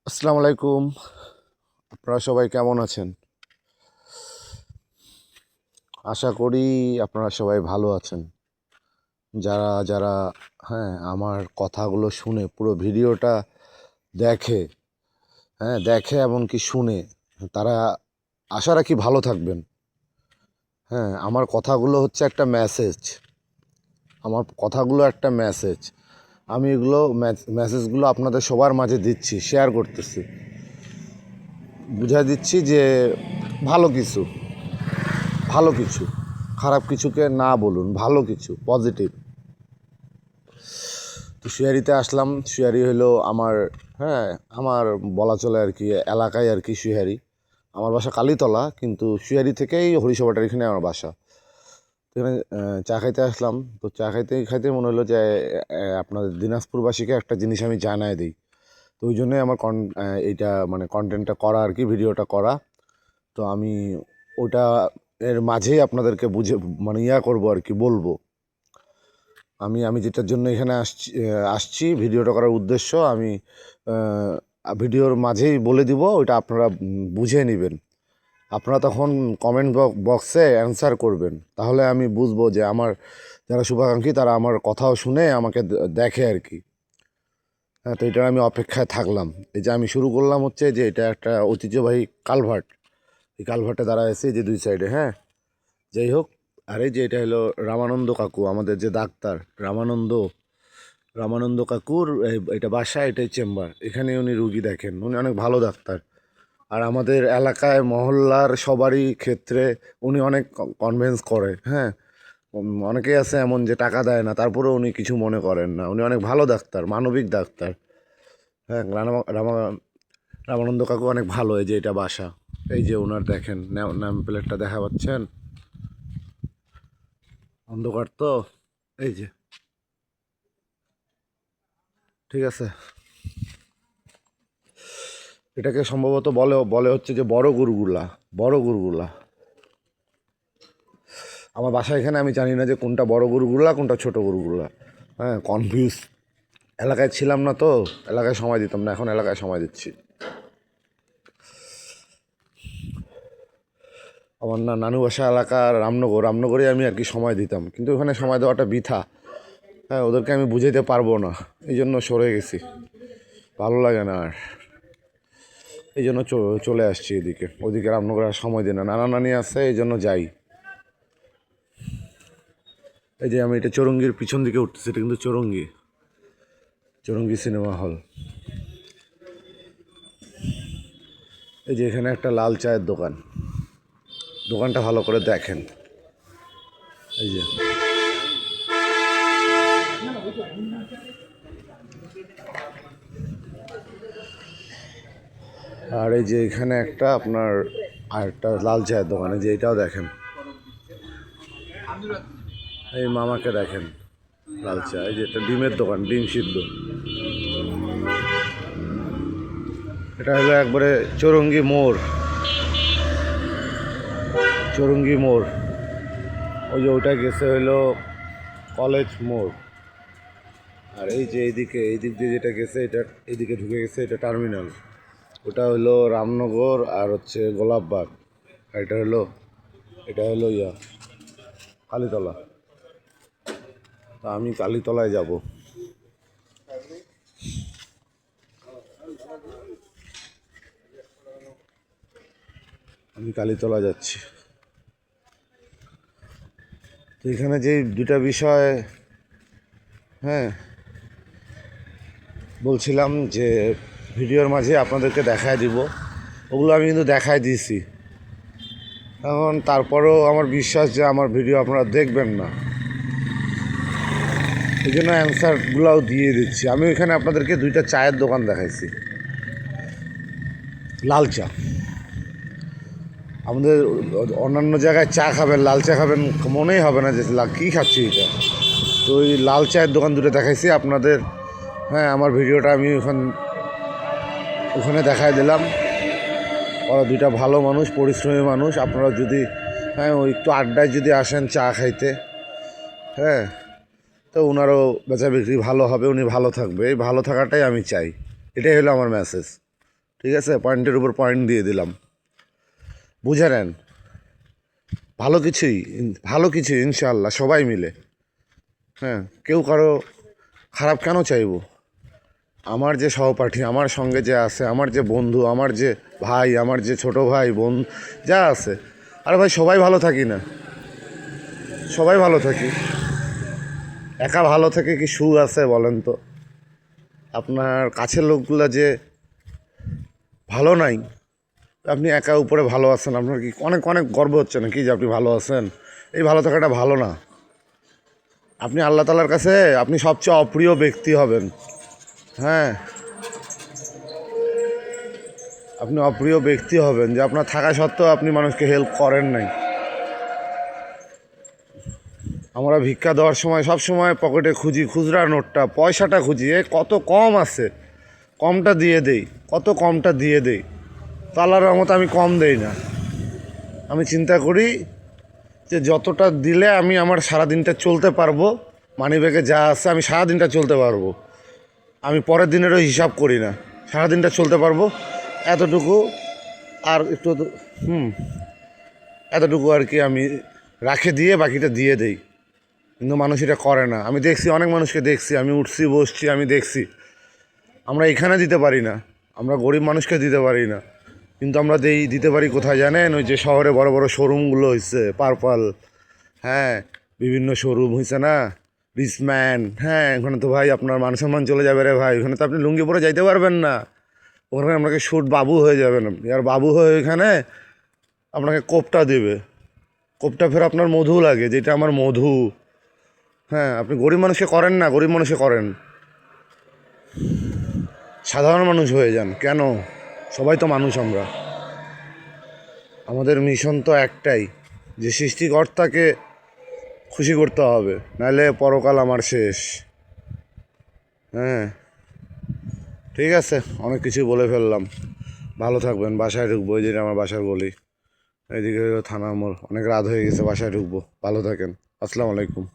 আসসালামু আলাইকুম। আপনারা সবাই কেমন আছেন? আশা করি আপনারা সবাই ভালো আছেন। যারা যারা আমার কথাগুলো শুনে পুরো ভিডিওটা দেখে, দেখে এমনকি শুনে, তারা আশা রাখি ভালো থাকবেন। আমার কথাগুলো হচ্ছে একটা মেসেজ। আমার কথাগুলো একটা মেসেজ। আমি এগুলো মেসেজগুলো আপনাদের সবার মাঝে দিচ্ছি, শেয়ার করতেছি, বুঝাই দিচ্ছি যে ভালো কিছু, ভালো কিছু, খারাপ কিছুকে না বলুন, ভালো কিছু, পজিটিভ। তো শুয়ারিতে আসলাম। শুয়ারি হলো আমার, আমার বলা চলে আর কি এলাকায় আর কি শুয়ারি। আমার বাসা কালীতলা, কিন্তু শুয়ারি থেকেই হরিসভাটার এখানে আমার বাসা। তো এখানে চা খাইতে আসলাম। তো চা খাইতে খাইতে মনে হলো যে আপনাদের দিনাজপুরবাসীকে একটা জিনিস আমি জানাই দিই। তো ওই জন্যই আমার এইটা মানে কন্টেন্টটা করা আর কি, ভিডিওটা করা। তো আমি ওটা এর মাঝেই আপনাদেরকে বুঝে মানে করবো আর কি, বলবো আমি আমি যেটার জন্য এখানে আসছি ভিডিওটা করার উদ্দেশ্য। আমি ভিডিওর মাঝেই বলে দিব, ওইটা আপনারা বুঝে নেবেন। আপনারা তখন কমেন্ট বক্সে অ্যান্সার করবেন, তাহলে আমি বুঝবো যে আমার যারা শুভাকাঙ্ক্ষী তারা আমার কথাও শুনে আমাকে দেখে আর কি। তো এটা আমি অপেক্ষায় থাকলাম। এই যে আমি শুরু করলাম হচ্ছে যে এটা একটা ঐতিহ্যবাহী কালভার্ট। এই কালভার্টে দাঁড়ায় আছে যে দুই সাইডে, যাই হোক। আর এই যে এটা হলো রামানন্দ কাকু, আমাদের যে ডাক্তার রামানন্দ, রামানন্দ কাকুর এটা বাসা, এটাই চেম্বার। এখানে উনি রুগী দেখেন, উনি অনেক ভালো ডাক্তার। আর আমাদের এলাকায় মহল্লার সবারই ক্ষেত্রে উনি অনেক কনভিন্স করে। অনেকেই আছে এমন যে টাকা দেয় না, তারপরেও উনি কিছু মনে করেন না। উনি অনেক ভালো ডাক্তার, মানবিক ডাক্তার। রামানন্দ কাকু অনেক ভালো। এই যে এটা বাসা, এই যে ওনার দেখেন নাম প্লেটটা দেখা পাচ্ছেন, অন্ধকার তো, এই যে, ঠিক আছে। এটাকে সম্ভবত বলে বলে হচ্ছে যে বড় গরুগুলা, বড় গরুগুলা। আমার বাসা এখানে, আমি জানি না যে কোনটা বড় গরুগুলা কোনটা ছোট গরুগুলা। কনফিউজ। এলাকায় ছিলাম না তো, এলাকায় সময় দিতাম না, এখন এলাকায় সময় দিচ্ছি। আমার নানু বাসা এলাকার রামনগর, রামনগরে আমি আর কি সময় দিতাম, কিন্তু ওখানে সময় দেওয়াটা বৃথা। ওদেরকে আমি বুঝাইতে পারবো না, এই জন্য সরে গেছি, ভালো লাগে না আর। এই জন্য চলে আসছি এদিকে। ওদিকে রামনগরে আর সময় দিই না, নানা নানি আছে, এই জন্য যাই। এই যে আমি এটা চৌরঙ্গির পিছন দিকে উঠতেছি, এটা কিন্তু চৌরঙ্গি, চৌরঙ্গি সিনেমা হল। এই যে এখানে একটা লাল চায়ের দোকান, দোকানটা ভালো করে দেখেন। এই যে, আর এই যে এখানে একটা আপনার আর একটা লাল চায়ের দোকান, এই যে এটাও দেখেন। এই মামাকে দেখেন, লাল চা। এই যে একটা ডিমের দোকান, ডিম সিদ্ধ। এটা হলো একবারে চৌরঙ্গি মোড়, চৌরঙ্গি মোড়। ওই যে ওইটা গেছে হইলো কলেজ মোড়। আর এই যে এইদিকে, এই দিক দিয়ে যেটা গেছে, এটা এইদিকে ঢুকে গেছে, এটা টার্মিনাল। ওটা হলো রামনগর আর হচ্ছে গোলাপবাগ। আর এটা হলো কালীতলা। তা আমি কালীতলায় যাব। আমি কালীতলা যাচ্ছি। তো এখানে যে দুটা বিষয় হ্যাঁ বলছিলাম যে ভিডিওর মাঝে আপনাদেরকে দেখায় দিব, ওগুলো আমি কিন্তু দেখায় দিয়েছি। এখন তারপরেও আমার বিশ্বাস যে আমার ভিডিও আপনারা দেখবেন না, এই জন্য অ্যান্সারগুলোও দিয়ে দিচ্ছি। আমি এখানে আপনাদেরকে দুইটা চায়ের দোকান দেখাইছি, লাল চা। আমাদের অন্যান্য জায়গায় চা খাবেন, লাল চা খাবেন, মনেই হবে না যে কী খাচ্ছি এটা। তো ওই লাল চায়ের দোকান দুটো দেখাইছি আপনাদের। আমার ভিডিওটা আমি ওখানে দেখাই দিলাম। ওরা দুইটা ভালো মানুষ, পরিশ্রমী মানুষ। আপনারা যদি ওই একটু আড্ডায় যদি আসেন চা খাইতে, তো ওনারও বেচা বিক্রি ভালো হবে, উনি ভালো থাকবে। এই ভালো থাকাটাই আমি চাই, এটাই হলো আমার মেসেজ। ঠিক আছে, পয়েন্টের উপর পয়েন্ট দিয়ে দিলাম, বুঝে নেন। ভালো কিছুই ইনশাআল্লাহ, সবাই মিলে। হ্যাঁ, কেউ কারো খারাপ কেন চাইবো? আমার যে সহপাঠী, আমার সঙ্গে যে আছে, আমার যে বন্ধু, আমার যে ভাই, আমার যে ছোট ভাই বোন যা আছে, আরে ভাই সবাই ভালো থাকি না? সবাই ভালো থাকি। একা ভালো থেকে কি সুখ আছে বলেন তো? আপনার কাছের লোকগুলো যে ভালো নাই, আপনি একা উপরে ভালো আছেন, আপনার কি অনেক অনেক গর্ব হচ্ছে না কি যে আপনি ভালো আছেন? এই ভালো থাকাটা ভালো না। আপনি আল্লাহ তাআলার কাছে আপনি সবচেয়ে অপ্রিয় ব্যক্তি হবেন। হ্যাঁ, আপনি অপ্রিয় ব্যক্তি হবেন যে আপনার থাকা সত্ত্বেও আপনি মানুষকে হেল্প করেন নাই। আমরা ভিক্ষা দেওয়ার সময় সব সময় পকেটে খুঁজি খুচরা নোটটা, পয়সাটা খুঁজি, কত কম আছে, কমটা দিয়ে দেই, কত কমটা দিয়ে দেই। তো আল্লাহর রহমতে আমি কম দেই না। আমি চিন্তা করি যে যতটা দিলে আমি আমার সারাদিনটা চলতে পারবো, মানিব্যাগে যা আছে আমি সারাদিনটা চলতে পারবো। আমি পরের দিনেরও হিসাব করি না, সারাদিনটা চলতে পারবো এতটুকু, আর একটু এতটুকু আর কি আমি রাখে দিয়ে বাকিটা দিয়ে দেই। কিন্তু মানুষ এটা করে না। আমি দেখছি, অনেক মানুষকে দেখছি, আমি উঠছি বসছি, আমি দেখছি। আমরা এখানে দিতে পারি না, আমরা গরিব মানুষকে দিতে পারি না, কিন্তু আমরা দিতে পারি কোথায় জানেন? ওই যে শহরে বড় বড় শোরুমগুলো হয়েছে, পার্পল, হ্যাঁ, বিভিন্ন শোরুম হয়েছে না, রিচম্যান, হ্যাঁ, ওখানে তো ভাই আপনার মান সম্মান চলে যাবে রে ভাই। ওখানে তো আপনি লুঙ্গি পরে যাইতে পারবেন না, ওখানে আপনাকে শুট বাবু হয়ে যাবেন আপনি। আর বাবু হয়ে এখানে আপনাকে কোপটা দেবে, কোপটা ফের আপনার মধু লাগে, যেটা আমার মধু। হ্যাঁ, আপনি গরিব মানুষকে করেন না, গরিব মানুষকে করেন, সাধারণ মানুষ হয়ে যান। কেন? সবাই তো মানুষ আমরা। আমাদের মিশন তো একটাই, যে সৃষ্টিকর্তাকে খুশি করতে হবে, নাহলে পরকাল আমার শেষ। হ্যাঁ, ঠিক আছে, অনেক কিছু বলে ফেললাম। ভালো থাকবেন। বাসায় ঢুকবো, এই যেটা আমার বাসার গলি, এইদিকে থানা মোড়, অনেক রাত হয়ে গেছে, বাসায় ঢুকবো। ভালো থাকেন। আসসালামু আলাইকুম।